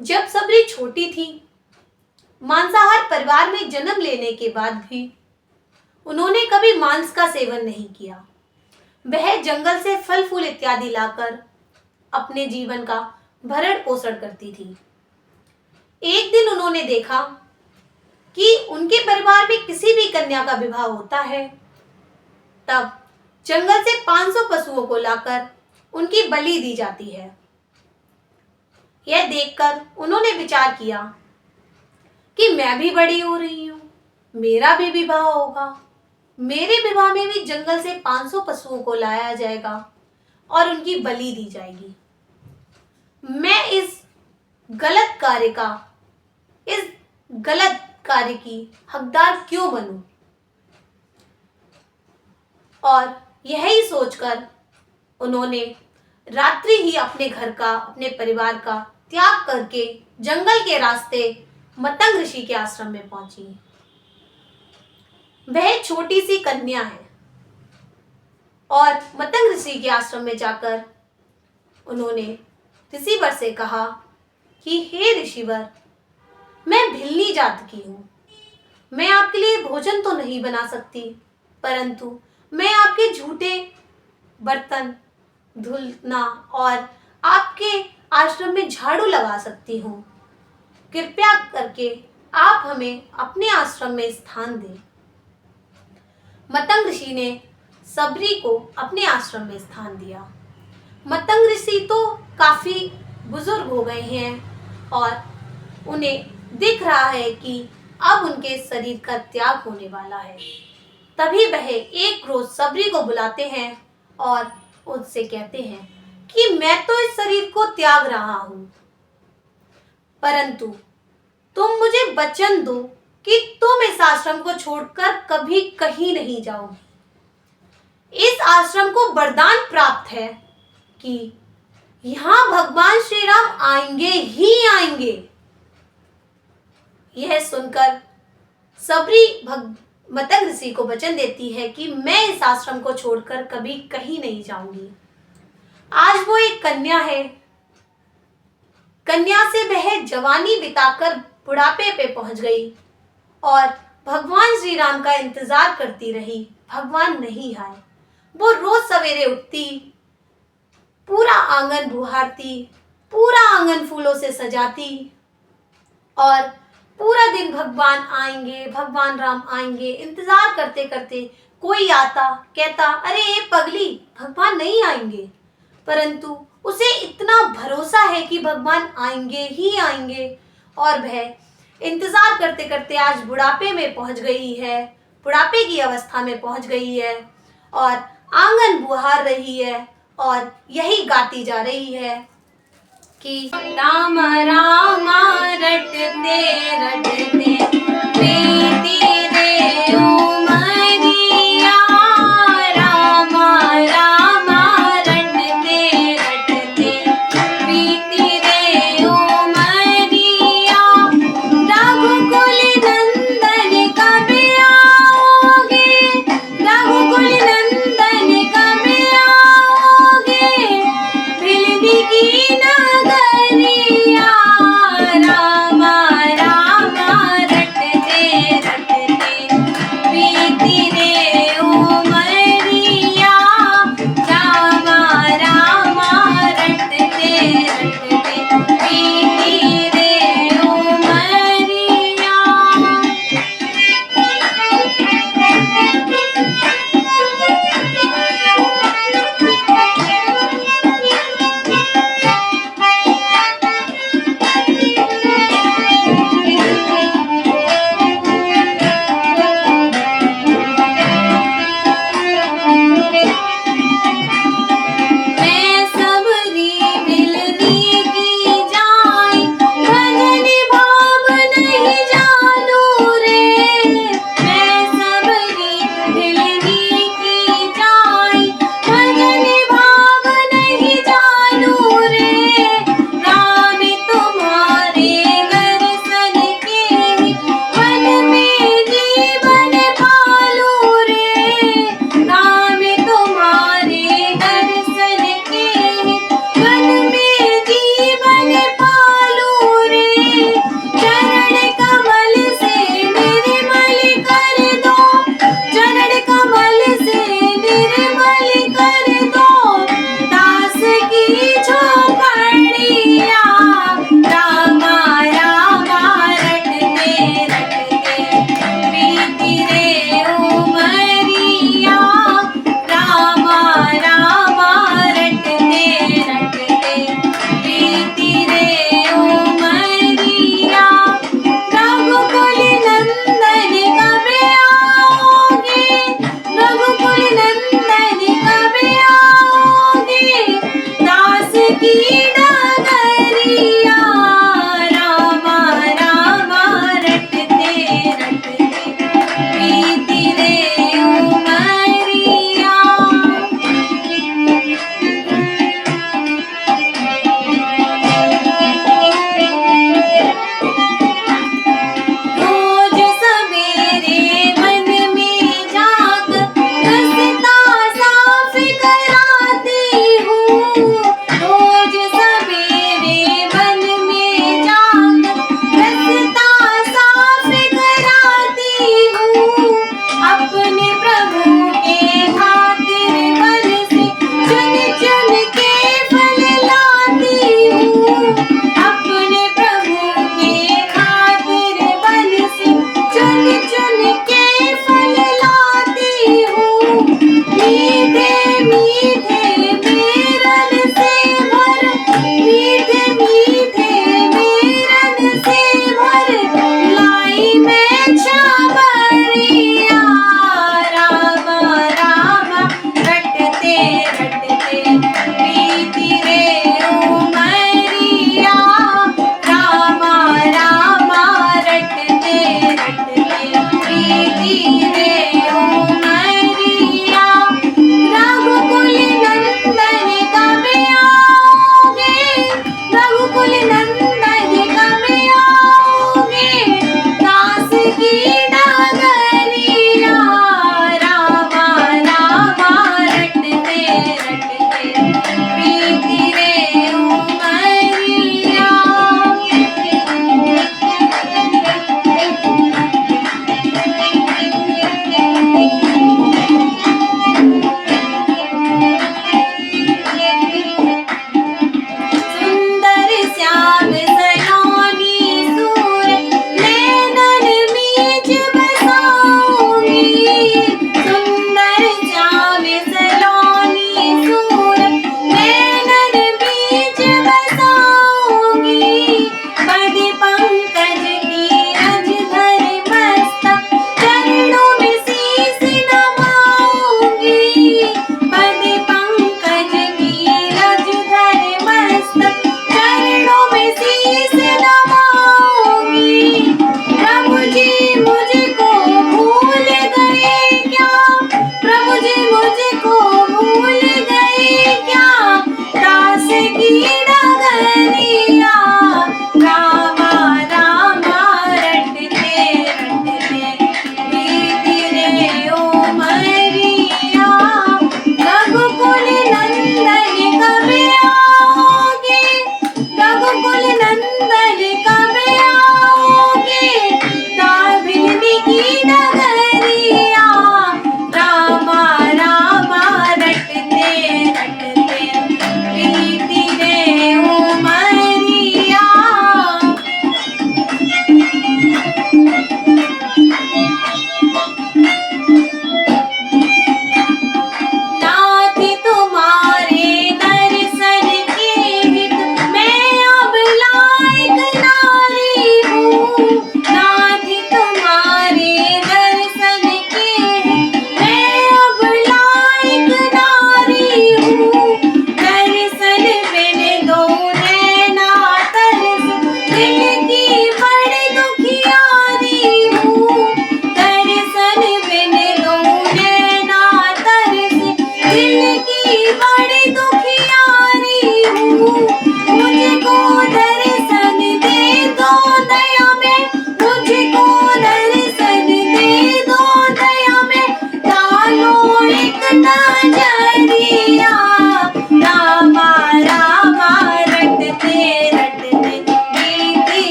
जब सबरी छोटी थी, मांसाहार परिवार में जन्म लेने के बाद भी उन्होंने कभी मांस का सेवन नहीं किया। वह जंगल से फल फूल इत्यादि लाकर अपने जीवन का भरण पोषण करती थी। एक दिन उन्होंने देखा कि उनके परिवार में किसी भी कन्या का विवाह होता है, तब जंगल से 500 पशुओं को लाकर उनकी बलि दी जाती है। यह देखकर उन्होंने विचार किया कि मैं भी बड़ी हो रही हूं, मेरा भी विवाह होगा। मेरे विवाह में भी जंगल से 500 पशुओं को लाया जाएगा और उनकी बलि दी जाएगी। मैं इस गलत कार्य की हकदार क्यों बनूं? और यही सोचकर उन्होंने रात्रि ही अपने घर का, अपने परिवार का त्याग करके जंगल के रास्ते मतंग ऋषि के आश्रम में पहुंची। वह छोटी सी कन्या है और मतंग ऋषि के आश्रम में जाकर उन्होंने ऋषिवर से कहा कि हे ऋषिवर, मैं भिल्ली जात की हूं। मैं आपके लिए भोजन तो नहीं बना सकती, परंतु मैं आपके झूठे बर्तन धुलना और आपके आश्रम में झाड़ू लगा सकती हूँ। कृपया करके आप हमें अपने आश्रम में स्थान दें। मतंग ऋषि ने सबरी को अपने आश्रम में स्थान दिया। मतंग ऋषि तो काफी बुजुर्ग हो गए हैं और उन्हें दिख रहा है कि अब उनके शरीर का त्याग होने वाला है। तभी वह एक रोज सबरी को बुलाते हैं और उससे कहते हैं कि मैं तो इस शरीर को त्याग रहा हूं, परंतु तुम मुझे वचन दो कि तुम इस आश्रम को छोड़कर कभी कहीं नहीं जाओगी। इस आश्रम को वरदान प्राप्त है कि यहां भगवान श्री राम आएंगे ही आएंगे। यह सुनकर सबरी मतंग ऋषि को वचन देती है कि मैं इस आश्रम को छोड़कर कभी कहीं नहीं जाऊंगी। आज वो एक कन्या है। कन्या से वह जवानी बिताकर बुढ़ापे पे पहुंच गई और भगवान श्री राम का इंतजार करती रही। भगवान नहीं आए। वो रोज सवेरे उठती, पूरा आंगन बुहारती, पूरा आंगन फूलों से सजाती और पूरा दिन भगवान आएंगे, भगवान राम आएंगे इंतजार करते करते कोई आता, कहता अरे ये पगली, भगवान नहीं आएंगे। परंतु उसे इतना भरोसा है कि भगवान आएंगे ही आएंगे और वह इंतजार करते करते आज बुढ़ापे में पहुंच गई है, बुढ़ापे की अवस्था में पहुंच गई है और आंगन बुहार रही है और यही गाती जा रही है कि राम राम रटते रटते